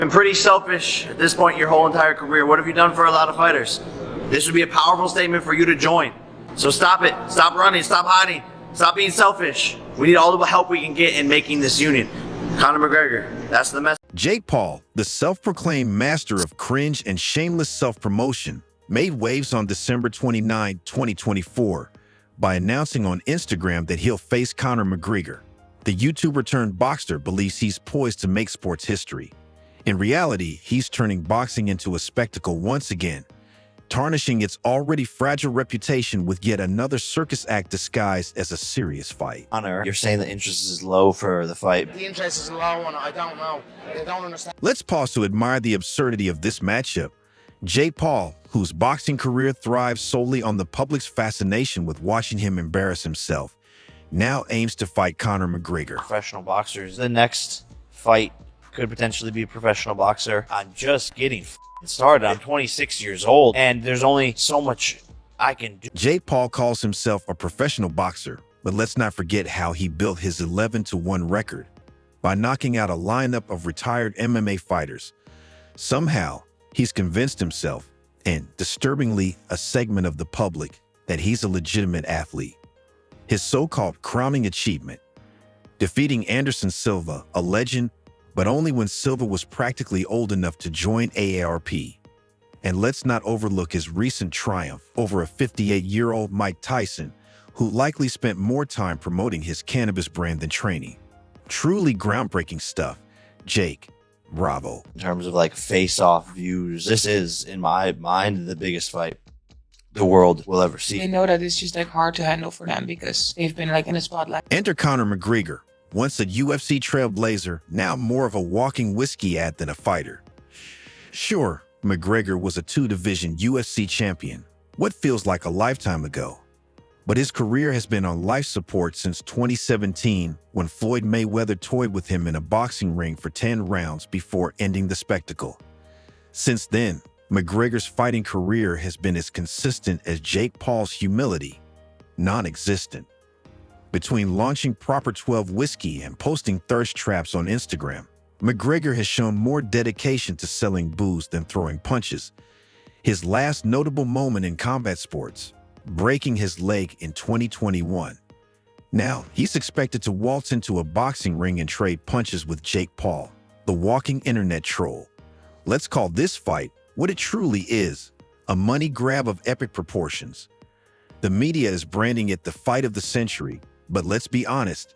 Been pretty selfish at this point your whole entire career. What have you done for a lot of fighters? This would be a powerful statement for you to join. So stop it. Stop running. Stop hiding. Stop being selfish. We need all the help we can get in making this union. Conor McGregor, that's the message. Jake Paul, the self-proclaimed master of cringe and shameless self-promotion, made waves on December 29, 2024, by announcing on Instagram that he'll face Conor McGregor. The YouTuber-turned-boxer believes he's poised to make sports history. In reality, he's turning boxing into a spectacle once again, tarnishing its already fragile reputation with yet another circus act disguised as a serious fight. Conor, you're saying the interest is low for the fight. The interest is low and I don't know. I don't understand. Let's pause to admire the absurdity of this matchup. Jake Paul, whose boxing career thrives solely on the public's fascination with watching him embarrass himself, now aims to fight Conor McGregor. Professional boxers. The next fight could potentially be a professional boxer. I'm just getting started. I'm 26 years old, and there's only so much I can do. Jake Paul calls himself a professional boxer, but let's not forget how he built his 11-1 record by knocking out a lineup of retired MMA fighters. Somehow, he's convinced himself, and disturbingly, a segment of the public, that he's a legitimate athlete. His so-called crowning achievement, defeating Anderson Silva, a legend, but only when Silva was practically old enough to join AARP. And let's not overlook his recent triumph over a 58-year-old Mike Tyson, who likely spent more time promoting his cannabis brand than training. Truly groundbreaking stuff. Jake, bravo. In terms of like face-off views, this is, in my mind, the biggest fight the world will ever see. They know that it's just like hard to handle for them because they've been like in the spotlight. Enter Conor McGregor, once a UFC trailblazer, now more of a walking whiskey ad than a fighter. Sure, McGregor was a two-division UFC champion, what feels like a lifetime ago. But his career has been on life support since 2017, when Floyd Mayweather toyed with him in a boxing ring for 10 rounds before ending the spectacle. Since then, McGregor's fighting career has been as consistent as Jake Paul's humility, non-existent. Between launching Proper 12 whiskey and posting thirst traps on Instagram, McGregor has shown more dedication to selling booze than throwing punches. His last notable moment in combat sports, breaking his leg in 2021. Now, he's expected to waltz into a boxing ring and trade punches with Jake Paul, the walking internet troll. Let's call this fight what it truly is, a money grab of epic proportions. The media is branding it the fight of the century, but let's be honest,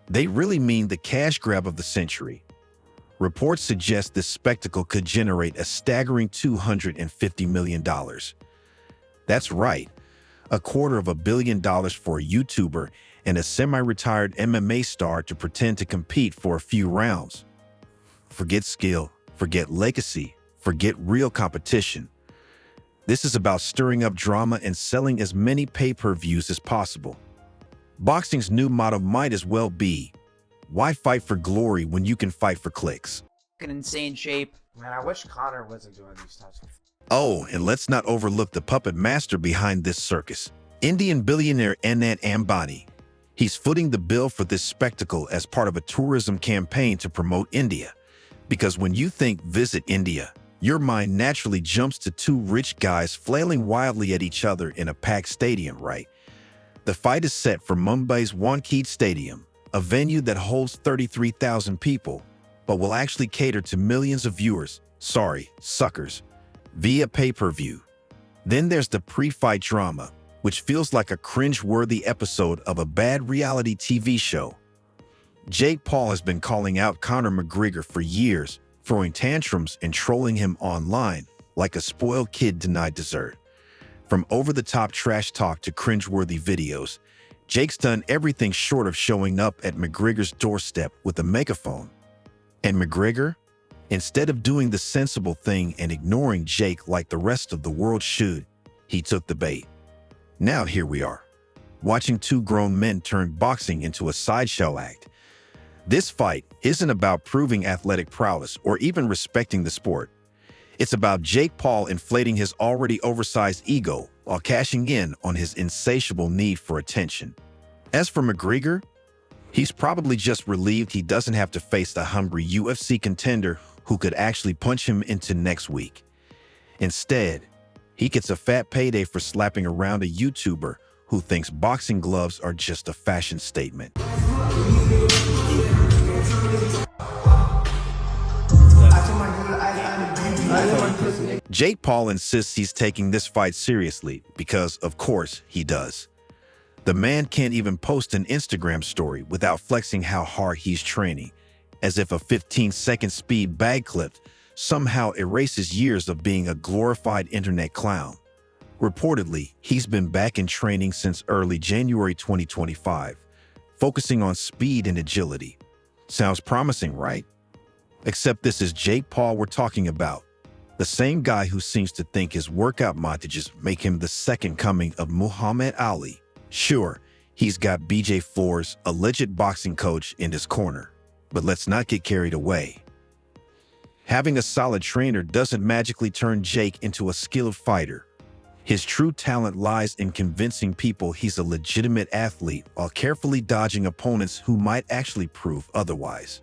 they really mean the cash grab of the century. Reports suggest this spectacle could generate a staggering $250 million. That's right, $250 million for a YouTuber and a semi-retired MMA star to pretend to compete for a few rounds. Forget skill, forget legacy, forget real competition. This is about stirring up drama and selling as many pay-per-views as possible. Boxing's new motto might as well be, why fight for glory when you can fight for clicks? In insane shape. Man, I wish Conor wasn't doing these types of. Oh, and let's not overlook the puppet master behind this circus, Indian billionaire Anand Ambani. He's footing the bill for this spectacle as part of a tourism campaign to promote India. Because when you think Visit India, your mind naturally jumps to two rich guys flailing wildly at each other in a packed stadium, right? The fight is set for Mumbai's Wankhede Stadium, a venue that holds 33,000 people, but will actually cater to millions of viewers, suckers, via pay-per-view. Then there's the pre-fight drama, which feels like a cringe-worthy episode of a bad reality TV show. Jake Paul has been calling out Conor McGregor for years, throwing tantrums and trolling him online like a spoiled kid denied dessert. From over-the-top trash talk to cringe-worthy videos, Jake's done everything short of showing up at McGregor's doorstep with a megaphone. And McGregor, instead of doing the sensible thing and ignoring Jake like the rest of the world should, he took the bait. Now here we are, watching two grown men turn boxing into a sideshow act. This fight isn't about proving athletic prowess or even respecting the sport. It's about Jake Paul inflating his already oversized ego while cashing in on his insatiable need for attention. As for McGregor, he's probably just relieved he doesn't have to face the hungry UFC contender who could actually punch him into next week. Instead, he gets a fat payday for slapping around a YouTuber who thinks boxing gloves are just a fashion statement. Jake Paul insists he's taking this fight seriously because, of course, he does. The man can't even post an Instagram story without flexing how hard he's training, as if a 15-second speed bag clip somehow erases years of being a glorified internet clown. Reportedly, he's been back in training since early January 2025, focusing on speed and agility. Sounds promising, right? Except this is Jake Paul we're talking about, the same guy who seems to think his workout montages make him the second coming of Muhammad Ali. Sure, he's got BJ Forbes, a legit boxing coach, in his corner, but let's not get carried away. Having a solid trainer doesn't magically turn Jake into a skilled fighter. His true talent lies in convincing people he's a legitimate athlete while carefully dodging opponents who might actually prove otherwise.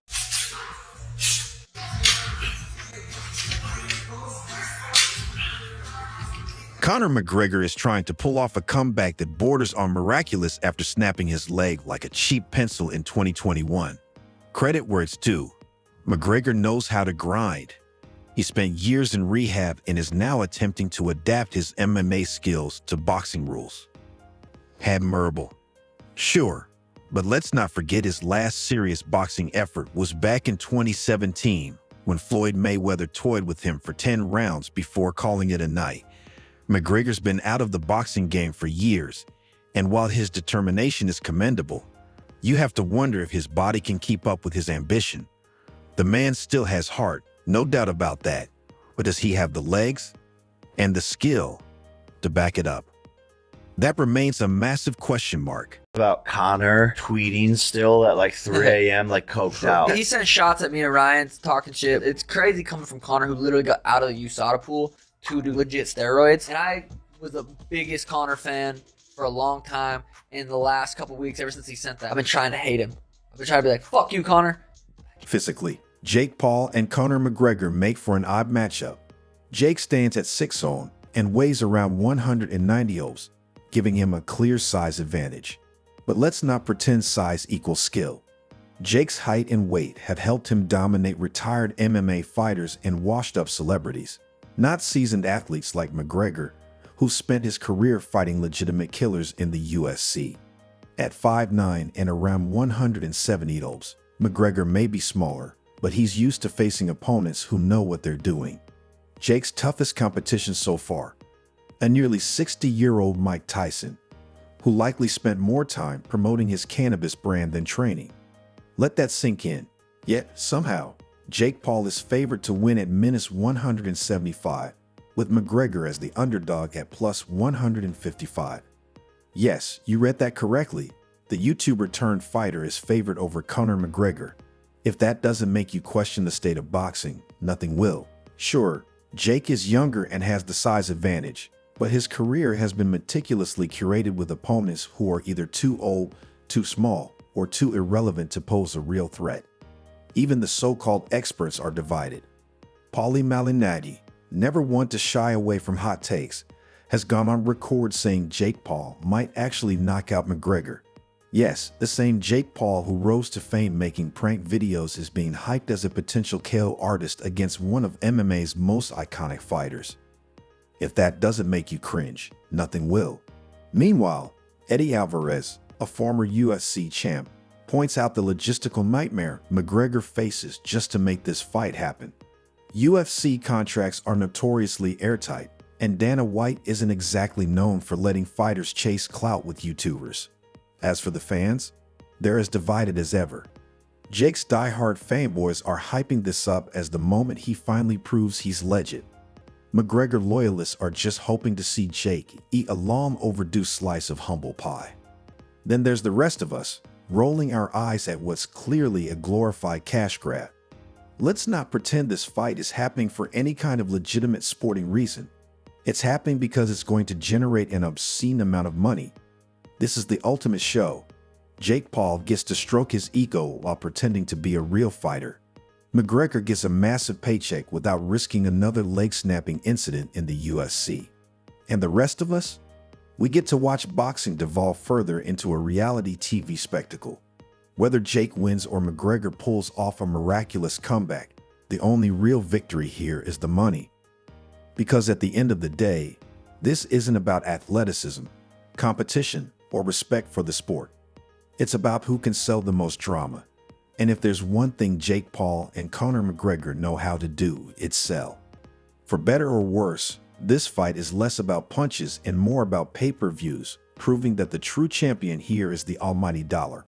Conor McGregor is trying to pull off a comeback that borders on miraculous after snapping his leg like a cheap pencil in 2021. Credit where it's due. McGregor knows how to grind. He spent years in rehab and is now attempting to adapt his MMA skills to boxing rules. Admirable. Sure, but let's not forget his last serious boxing effort was back in 2017 when Floyd Mayweather toyed with him for 10 rounds before calling it a night. McGregor's been out of the boxing game for years, and while his determination is commendable, you have to wonder if his body can keep up with his ambition. The man still has heart, no doubt about that, but does he have the legs and the skill to back it up? That remains a massive question mark. About Conor tweeting still at like 3 a.m. like coked out. He sent shots at me and Ryan talking shit. It's crazy coming from Conor, who literally got out of the USADA pool to do legit steroids. And I was the biggest Conor fan for a long time. In the last couple weeks, ever since he sent that, I've been trying to hate him. I've been trying to be like, fuck you, Conor. Physically, Jake Paul and Conor McGregor make for an odd matchup. Jake stands at 6'0" and weighs around 190 oz, giving him a clear size advantage. But let's not pretend size equals skill. Jake's height and weight have helped him dominate retired MMA fighters and washed-up celebrities, not seasoned athletes like McGregor, who spent his career fighting legitimate killers in the UFC. At 5'9" and around 170 oz, McGregor may be smaller, but he's used to facing opponents who know what they're doing. Jake's toughest competition so far, a nearly 60-year-old Mike Tyson, who likely spent more time promoting his cannabis brand than training. Let that sink in. Yet, somehow, Jake Paul is favored to win at -175, with McGregor as the underdog at +155. Yes, you read that correctly. The YouTuber turned fighter is favored over Conor McGregor. If that doesn't make you question the state of boxing, nothing will. Sure, Jake is younger and has the size advantage, but his career has been meticulously curated with opponents who are either too old, too small, or too irrelevant to pose a real threat. Even the so-called experts are divided. Paulie Malignaggi, never one to shy away from hot takes, has gone on record saying Jake Paul might actually knock out McGregor. Yes, the same Jake Paul who rose to fame making prank videos is being hyped as a potential KO artist against one of MMA's most iconic fighters. If that doesn't make you cringe, nothing will. Meanwhile, Eddie Alvarez, a former UFC champ, points out the logistical nightmare McGregor faces just to make this fight happen. UFC contracts are notoriously airtight, and Dana White isn't exactly known for letting fighters chase clout with YouTubers. As for the fans, they're as divided as ever. Jake's diehard fanboys are hyping this up as the moment he finally proves he's legit. McGregor loyalists are just hoping to see Jake eat a long overdue slice of humble pie. Then there's the rest of us, rolling our eyes at what's clearly a glorified cash grab. Let's not pretend this fight is happening for any kind of legitimate sporting reason. It's happening because it's going to generate an obscene amount of money. This is the ultimate show. Jake Paul gets to stroke his ego while pretending to be a real fighter. McGregor gets a massive paycheck without risking another leg-snapping incident in the UFC. And the rest of us? We get to watch boxing devolve further into a reality TV spectacle. Whether Jake wins or McGregor pulls off a miraculous comeback, the only real victory here is the money. Because at the end of the day, this isn't about athleticism, competition, or respect for the sport. It's about who can sell the most drama. And if there's one thing Jake Paul and Conor McGregor know how to do, it's sell. For better or worse, this fight is less about punches and more about pay-per-views, proving that the true champion here is the almighty dollar.